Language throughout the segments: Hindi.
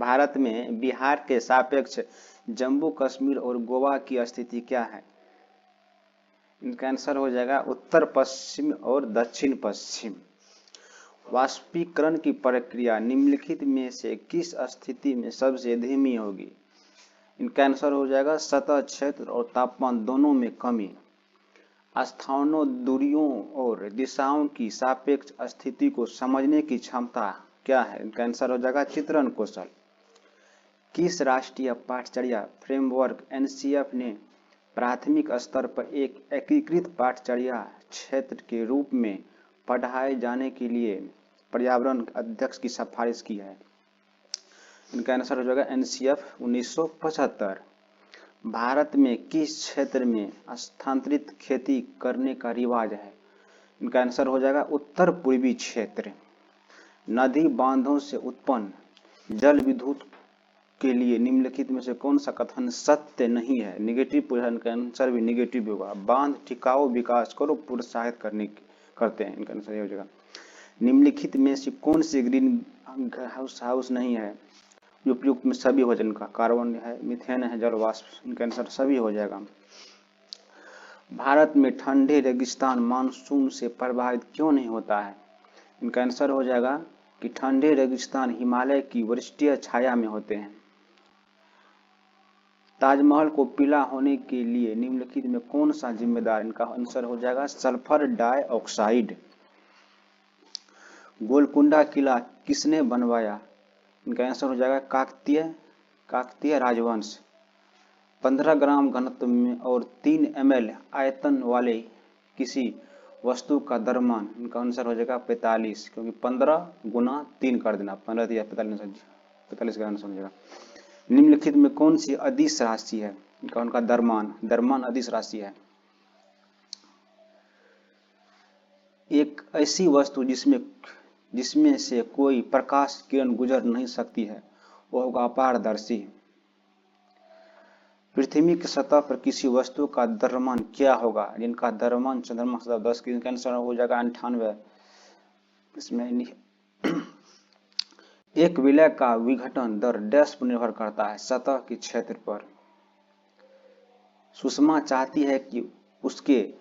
भारत में बिहार के सापेक्ष जम्मू कश्मीर और गोवा की स्थिति क्या है? इनका आंसर हो जाएगा उत्तर पश्चिम और दक्षिण पश्चिम। वाष्पीकरण की प्रक्रिया निम्नलिखित में से किस स्थिति में सबसे धीमी होगी? इनका आंसर हो जाएगा सतह क्षेत्र और तापमान दोनों में कमी। स्थानों, दूरियों और दिशाओं की सापेक्ष स्थिति को समझने की क्षमता क्या है? इनका आंसर हो जाएगा चित्रण कौशल। किस राष्ट्रीय पाठचर्या फ्रेमवर्क एनसीएफ ने प्राथमिक स्तर पर एक एकीकृत पाठचर्या क्षेत्र के रूप में पढ़ाए जाने के लिए पर्यावरण अध्यक्ष की सिफारिश की है? इनका आंसर हो जाएगा एनसीएफ 1975। भारत में किस क्षेत्र में स्थानांतरित खेती करने का रिवाज है? इनका आंसर हो जाएगा उत्तर पूर्वी क्षेत्र। नदी बांधों से उत्पन्न जल विद्युत के लिए निम्नलिखित में से कौन सा कथन सत्य नहीं है? नेगेटिव पूछा, इनका आंसर भी नेगेटिव होगा। बांध टिकाऊ विकास को प्रोत्साहित करते हैं, इनका आंसर हो जाएगा। निम्नलिखित में से कौन से ग्रीन हाउस नहीं है? उपयुक्त में सभी हो जाएगा। कार्बन है, मीथेन है, जल वाष्प, इनका आंसर सभी हो जाएगा। भारत में ठंडे रेगिस्तान मानसून से प्रभावित क्यों नहीं होता है? इनका आंसर हो जाएगा कि ठंडे रेगिस्तान हिमालय की वृष्टीय छाया में होते हैं। ताजमहल को पीला होने के लिए निम्नलिखित में कौन सा जिम्मेदार? इनका आंसर हो जाएगा सल्फर डाइऑक्साइड। गोलकुंडा किला किसने बनवाया? इनका आंसर हो जाएगा काकतीय राजवंश। 15 ग्राम घनत्व में और 3 ml आयतन वाले किसी वस्तु का द्रव्यमान, इनका आंसर हो जाएगा 45, क्योंकि 15 गुना 3 कर देना, 15 या 45 का आंसर हो जाएगा। निम्नलिखित में कौन सी अदिश राशि है? इनका उनका द्रव्यमान अदिश राशि है। एक ऐसी वस्तु जिसमें से कोई प्रकाश किरण गुजर नहीं सकती है वह होगा अपारदर्शी। पृथ्वी की सतह पर किसी वस्तु का द्रव्यमान क्या होगा? जिनका द्रव्यमान चंद्रमा से 10 की, इनका आंसर हो जाएगा 98। इसमें एक विलय का विघटन दर डैश पर निर्भर करता है? सतह के क्षेत्र पर। सुषमा चाहती है कि उसके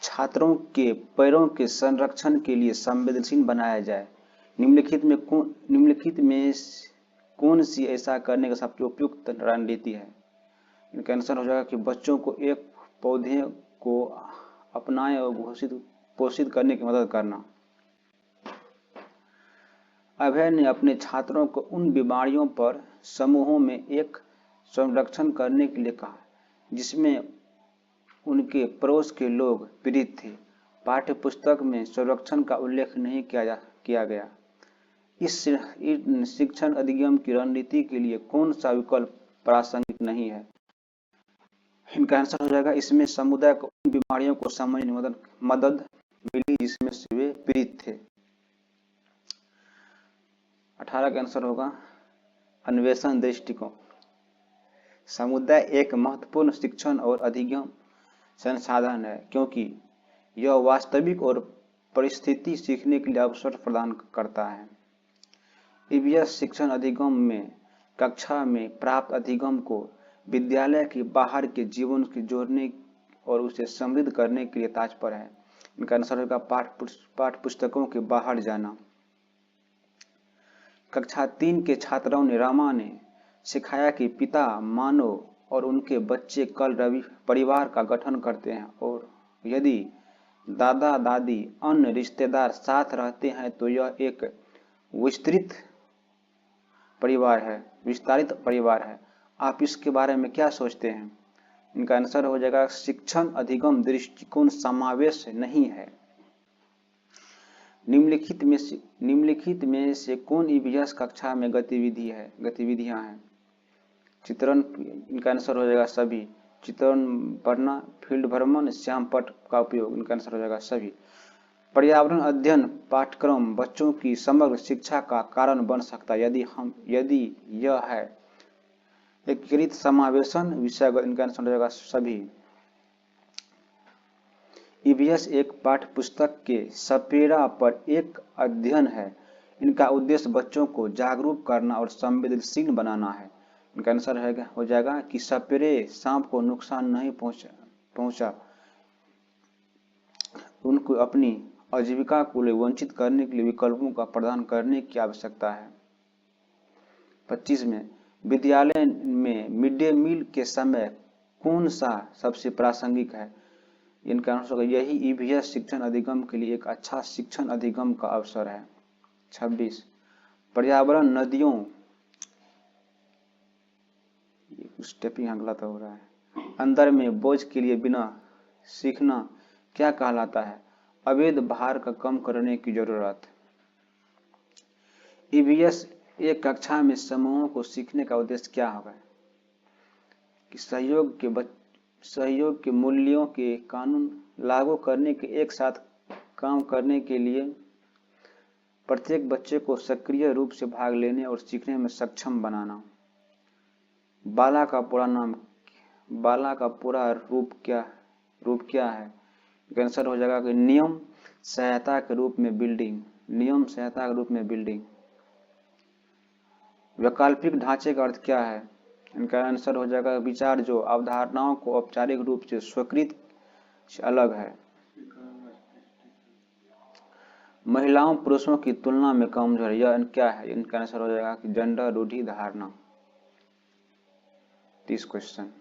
छात्रों के पैरों के संरक्षण के लिए संवेदनशील बनाया जाए। निम्नलिखित में कौन सी ऐसा करने का सबसे उपयुक्त रणनीति है? इनका आंसर हो जाएगा कि बच्चों को एक पौधे को अपनाएं और पोषित करने की मदद करना। अभय ने अपने छात्रों को उन बीमारियों पर समूहों में एक संरक्षण करने के लिए कहा जिसमें उनके पड़ोस के लोग पीड़ित थे। पाठ्यपुस्तक में संरक्षण का उल्लेख नहीं किया गया। इस शिक्षण अधिगम की रणनीति के लिए कौन सा विकल्प प्रासंगिक नहीं है? इनका आंसर हो जाएगा इसमें समुदाय को उन बीमारियों को समझने में मदद मिली जिसमें से वे पीड़ित थे। 18 का आंसर होगा अन्वेषण दृष्टिकोण। समुदाय एक महत्वपूर्ण शिक्षण और अधिगम संसाधन है क्योंकि यह वास्तविक और परिस्थिति सीखने के लिए अवसर प्रदान करता है। ईवीएस शिक्षण अधिगम में कक्षा में प्राप्त अधिगम को विद्यालय के बाहर के जीवन से जोड़ने और उसे समृद्ध करने के लिए तात्पर्य है। इनका आंसर होगा पाठ्य पुस्तकों के बाहर जाना। कक्षा 3 के छात्रों ने रामा ने सिखाया कि पिता मानव और उनके बच्चे कल परिवार का गठन करते हैं और यदि दादा दादी अन्य रिश्तेदार साथ रहते हैं तो यह एक विस्तृत विस्तारित परिवार है। आप इसके बारे में क्या सोचते हैं? इनका आंसर हो जाएगा शिक्षण अधिगम दृष्टिकोण समावेश नहीं है। निम्नलिखित में से कौन ईवीएस कक्षा में गतिविधियां हैं? चित्रण, इनका आंसर हो जाएगा सभी। चित्रण पढ़ना, फील्ड भ्रमण, श्याम पट्ट का उपयोग, इनका आंसर हो जाएगा सभी। पर्यावरण अध्ययन पाठ्यक्रम बच्चों की समग्र शिक्षा का कारण बन सकता है यदि यह है एकीकृत समावेशन विषय, इनका आंसर हो जाएगा सभी। ईवीएस एक पाठ्यपुस्तक के सपेरा पर एक अध्ययन है। इनका उद्देश्य बच्चों को जागरूक करना और संवेदनशील बनाना है। इनका आंसर हो जाएगा कि सपेरे सांप को नुकसान नहीं पहुंचा, उनको अपनी आजीविका को वंचित करने के लिए विकल्पों का प्रदान करने की आवश्यकता है। 25 में विद्यालय में मिड डे मील के समय कौन सा सबसे प्रासंगिक है? इनका आंसर यही ईवीएस शिक्षण अधिगम के लिए एक अच्छा शिक्षण अधिगम का अवसर है। 26 पर्यावरण नदियों, स्टेपिंग गलत हो रहा है, अंदर में बोझ के लिए बिना सीखना क्या कहलाता है? अवैध भार का कम करने की जरूरत। ईवीएस एक कक्षा में समूहों को सीखने का उद्देश्य क्या होगा? कि सहयोग के मूल्यों के कानून लागू करने के एक साथ काम करने के लिए प्रत्येक बच्चे को सक्रिय रूप से भाग लेने और सीखने में सक्षम बनाना। बाला का पूरा रूप क्या है? आंसर हो जाएगा कि नियम सहायता के रूप में बिल्डिंग। वैकल्पिक ढांचे का अर्थ क्या है? इनका आंसर हो जाएगा विचार जो अवधारणाओं को औपचारिक रूप से स्वीकृत से अलग है। महिलाओं पुरुषों की तुलना में कमजोर, यह क्या है? इनका आंसर हो जाएगा कि जेंडर रूढ़ि धारणा। 30 क्वेश्चन।